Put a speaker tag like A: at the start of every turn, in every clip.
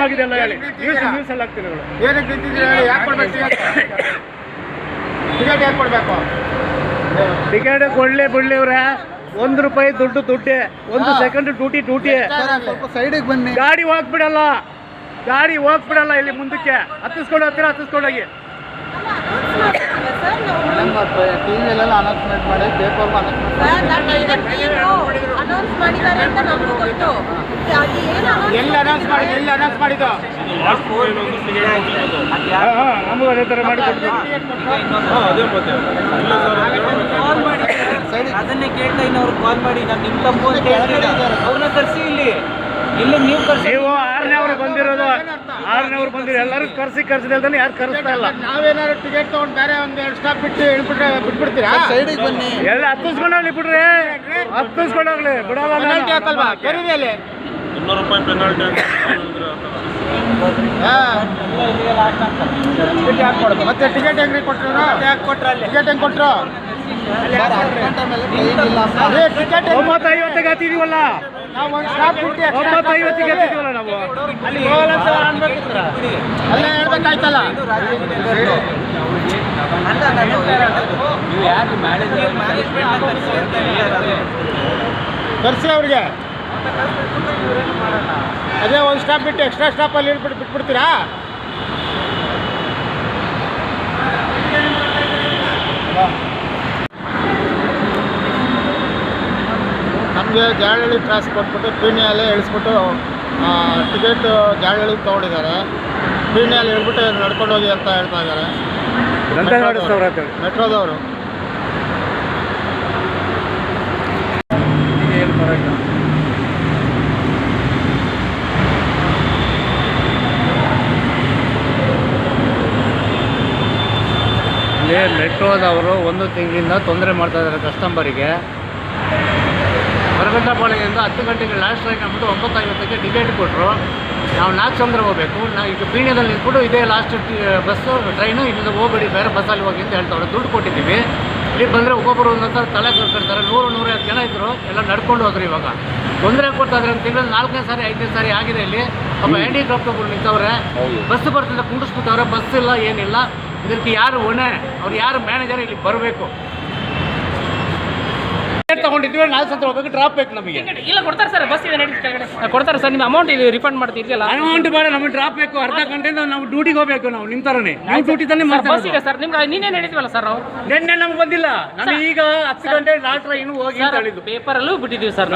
A: ಏನಾಗಿದೆ ಎಲ್ಲ ಹೇಳಿ. ನ್ಯೂಸ್ ಅಲ್ಲಿ ಆಗ್ತೀನಿ
B: ಏನಕ್ಕೆ ನಿಂತಿದ್ದೀರಿ ಹೇಳಿ. ಯಾಕೆ ಕೊಡ್ಬೇಕು ಟಿಕೆಟ್ ಯಾಕೆ ಕೊಡಬೇಕು?
A: ಟಿಕೆಟ್ ಕೊಡ್ಲಿ ಬಿಡ್ಲಿ ಇವ್ರೆ. ₹1 ದುಡ್ಡೇ. 1 ಸೆಕೆಂಡ್ ಡ್ಯೂಟಿ
B: ಸ್ವಲ್ಪ ಸೈಡಿಗೆ ಬನ್ನಿ.
A: ಗಾಡಿ ಹೋಗ್ಬಿಡಲ್ಲ ಇಲ್ಲಿ ಮುಂದಕ್ಕೆ. ಹತ್ತಿಸ್ಕೊಂಡೋಗಿ
B: ಟಿವಿಯಲ್ಲೆಲ್ಲ ಅನೌನ್ಸ್ಮೆಂಟ್ ಮಾಡಿ ಪೇಪರ್ ಎಲ್ಲಿ ಅನೌನ್ಸ್ ಮಾಡಿದ್ದು
A: ನಮಗೂ ಅದೇ ಥರ ಮಾಡಿ
C: ಅದನ್ನೇ ಕೇಳ್ತಾ ಇನ್ನು ಅವ್ರು ಕಾಲ್ ಮಾಡಿ ನಾನು ನಿಮ್ಮ ತಪ್ಪು ಅಂತ ಹೇಳ್ತೀನಿ. ಅವ್ರನ್ನ ಕರ್ಸಿ ಇಲ್ಲಿ ನೀವು ಕರ್ಸಿ.
A: ನೀವು 6ನೇ ಬಂದಿರೋದು. 6ನೇ ಬಂದಿರೋ ಎಲ್ಲರೂ ಕರ್ಸಿದ್ರೆ ಯಾರು ಕರೆಸ್ತಾ ಇಲ್ಲ.
B: ನಾವೇನಾದ್ರು ಟಿಕೆಟ್ ತಗೊಂಡು ಬೇರೆ ಒಂದು 2 ಸ್ಟಾಪ್ ಬಿಟ್ಬಿಡ್ತೀರಾ? ಸೈಡಿಗೆ ಬನ್ನಿ.
A: ಎಲ್ಲ ಹತ್ತಿಸ್ಕೊಂಡೋಗ್ಲಿ ಬಿಡ್ರಿ. ಬಿಡಲ್ಲ.
B: ಹಾಕಲ್ವಾ ಕರೀರಿ
D: ₹200 ಪೆನಾಲ್ಟಿ
B: ಮತ್ತೆ ಟಿಕೆಟ್ ಹೆಂಗ್ರಿ ಕೊಟ್ರು? ಟಿಕೆಟ್ ಹೆಂಗ್ ಕೊಟ್ರು? ಟಿಕೆಟ್
A: 9:50ಗೆ ಹತ್ತಿದೀವಲ್ಲ.
B: ನಾವು ಒಂದು ಸ್ಟಾಪ್ ಬಿಟ್ಟು
A: 9:50ಗೆ ಹತ್ತಿದೀವಲ್ಲ ನಾವು.
B: ಅಲ್ಲಿ ಅಲ್ಲೇ ಹೇಳ್ಬೇಕಾಯ್ತಲ್ಲ. ಕರ್ಸಿ ಅವ್ರಿಗೆ. ಅದೇ ಒಂದು ಸ್ಟಾಪ್ ಬಿಟ್ಟು ಎಕ್ಸ್ಟ್ರಾ ಸ್ಟಾಪಲ್ಲಿ ಬಿಟ್ಬಿಡ್ತೀರಾ? ನಮಗೆ ಜಾಲಹಳ್ಳಿ ಕ್ರಾಸ್ ಕೊಟ್ಬಿಟ್ಟು ಪೀಣ್ಯಲ್ಲೇ ಇಳಿಸ್ಬಿಟ್ಟು ಟಿಕೆಟ್ ಜಾಲಹಳ್ಳಿಗೆ ತೊಗೊಂಡಿದ್ದಾರೆ. ಪೀಣ್ಯಲ್ಲಿ ಹೇಳ್ಬಿಟ್ಟು ನಡ್ಕೊಂಡು ಹೋಗಿ ಅಂತ ಹೇಳ್ತಾ ಇದ್ದಾರೆ ಮೆಟ್ರೋದವರು.
A: ಇಲ್ಲಿ ಮೆಟ್ರೋದವರು 1 ತಿಂಗಳಿಂದ ತೊಂದರೆ ಮಾಡ್ತಾ ಇದ್ದಾರೆ ಕಸ್ಟಮರಿಗೆ. ಹೊರಗಂಟಪಾಳ್ಯದಿಂದ 10 ಗಂಟೆಗೆ ಲಾಸ್ಟ್ ಟ್ರೈನ್ ಅಂದ್ಬಿಟ್ಟು 9:50ಕ್ಕೆ ಟಿಕೆಟ್ ಕೊಟ್ಟರು. ನಾವು ನಾಗಸಂದ್ರ ಹೋಗಬೇಕು. ನಾವು ಈಗ ಪೀಣ್ಯದಲ್ಲಿ ನಿಂತ್ಬಿಟ್ಟು ಇದೇ ಲಾಸ್ಟ್ ಬಸ್ಸು ಟ್ರೈನು, ಇಲ್ಲಿಂದ ಹೋಗಬೇಡಿ ಬೇರೆ ಬಸ್ಸಲ್ಲಿ ಹೋಗಿ ಅಂತ ಹೇಳ್ತಾವ್ರೆ. ದುಡ್ಡು ಕೊಟ್ಟಿದ್ದೀವಿ. ಇಲ್ಲಿ ಬಂದರೆ ಒಬ್ಬೊಬ್ಬರು ಒಂದೊಂಥರ ತಲೆ ಕರ್ಕೊಳ್ತಾರೆ. 100-150 ಜನ ಇದ್ದರು, ಎಲ್ಲ ನಡ್ಕೊಂಡು ಹೋದ್ರು. ಇವಾಗ ತೊಂದರೆ ಕೊಡ್ತಾ ಇದ್ದಾರೆ. ತಿಂಗಳಲ್ಲಿ 4ನೇ ಸಾರಿ 5ನೇ ಸಾರಿ ಆಗಿದೆ. ಇಲ್ಲಿ ಒಬ್ಬ ಹ್ಯಾಂಡಿಕ್ರಾಫ್ಟ್ಗಳು ನಿಂತವ್ರೆ. ಬಸ್ ಬರ್ತಿಂದ ಕುಂಡಿಸ್ಬಿಟ್ಟವ್ರೆ. ಬಸ್ ಇಲ್ಲ, ಏನಿಲ್ಲ. ಇದಕ್ಕೆ ಯಾರು ಹೊಣೆ? ಅವ್ರು ಯಾರು ಮ್ಯಾನೇಜರ್ ಇಲ್ಲಿ ಬರಬೇಕು. ತಗೊಂಡಿದ್ವಿ, ನಾಲ್ಕು ಹೋಗ್ಬೇಕು, ಡ್ರಾಪ್ ಬೇಕು ನಮಗೆ.
C: ಇಲ್ಲ ಕೊಡ್ತಾರೆ ಸರ್, ಬಸ್ ಇದೆ ಕೊಡ್ತಾರೆ ಸರ್. ನಿಮ್ಮ ಅಮೌಂಟ್ ಇಲ್ಲಿ ರಿಫಂಡ್ ಮಾಡ್ತಿರ್ಲಿಲ್ಲ.
A: ಅಮೌಂಟ್ ಬೇಡ, ನಮಗೆ ಡ್ರಾಪ್ ಬೇಕು. ಅರ್ಧ ಗಂಟೆಯಿಂದ ನಾವು ಡ್ಯೂಟಿಗೆ ಹೋಗ್ಬೇಕು. ನಾವು ನಿಮ್ಮ ಥರನೇ ನಾವು ಡ್ಯೂಟಿ ತಾನೇ
C: ಬಸ್ ಇದೆ ಸರ್. ನಿಮ್ಗೆ ನಿನ್ನೆ ನಡೀತೀವಲ್ಲ ಸರ್. ನಾವು
A: ನಿನ್ನೆ ನಮ್ಗೆ ಬಂದಿಲ್ಲ. ನಮಗೆ ಈಗ 10 ಗಂಟೆ ಲಾಸ್ಟ್ ಟ್ರೈನ್ ಹೋಗಿ ಅಂತ ಹೇಳಿದ್ದು.
C: ಪೇಪರಲ್ಲೂ ಬಿಟ್ಟಿದ್ದೀವಿ ಸರ್.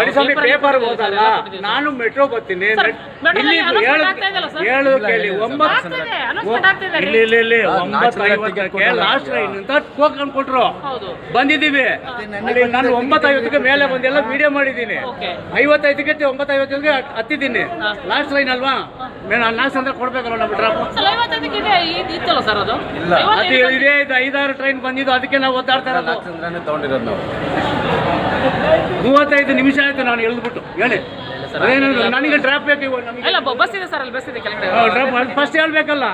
A: ಪೇಪರ್ ಹೋಗಲ್ಲ. ನಾನು ಮೆಟ್ರೋ ಬರ್ತೀನಿ. ಇಲ್ಲಿ 7 ಕೇಳಿ 9:50ಕ್ಕೆ ಲಾಸ್ಟ್ ಟ್ರೈನ್ ಅಂತ ಟೋಕನ್ ಕೊಟ್ರು. ಬಂದಿದ್ದೀವಿ. ನಾನು 9:50ಕ್ಕೆ ಮೇಲೆ ಬಂದೆಲ್ಲ ವಿಡಿಯೋ ಮಾಡಿದ್ದೀನಿ. 55ಕ್ಕೆ 9:50ಕ್ಕೆ ಹತ್ತಿದ್ದೀನಿ. ಲಾಸ್ಟ್ ಟ್ರೈನ್ ಅಲ್ವಾ? ಲಾಸ್ಟ್ ಅಂದ್ರೆ ಕೊಡ್ಬೇಕಲ್ಲ ನಮ್ಮ ಡ್ರಾಪ್.
C: ಇತ್ತಲ್ಲ ಸರ್ ಅದು.
A: ಅದು ಇದೆ. 5-6 ಟ್ರೈನ್ ಬಂದಿದ್ದು, ಅದಕ್ಕೆ ನಾವು ಒದ್ದಾಡ್ತಾ ಇರೋದು. 35 ನಿಮಿಷ ಆಯ್ತು ನಾನು ಎಳ್ದ್ಬಿಟ್ಟು. ಹೇಳಿ ನನಗೆ ಡ್ರಾಪ್ ಬೇಕು.
C: ಬಸ್ ಇದೆ ಸರ್, ಅಲ್ಲಿ ಬಸ್ ಇದೆ ಕೆಳಗಡೆ.
A: ಡ್ರಾಪ್ ಫಸ್ಟ್ ಹೇಳ್ಬೇಕಲ್ಲ.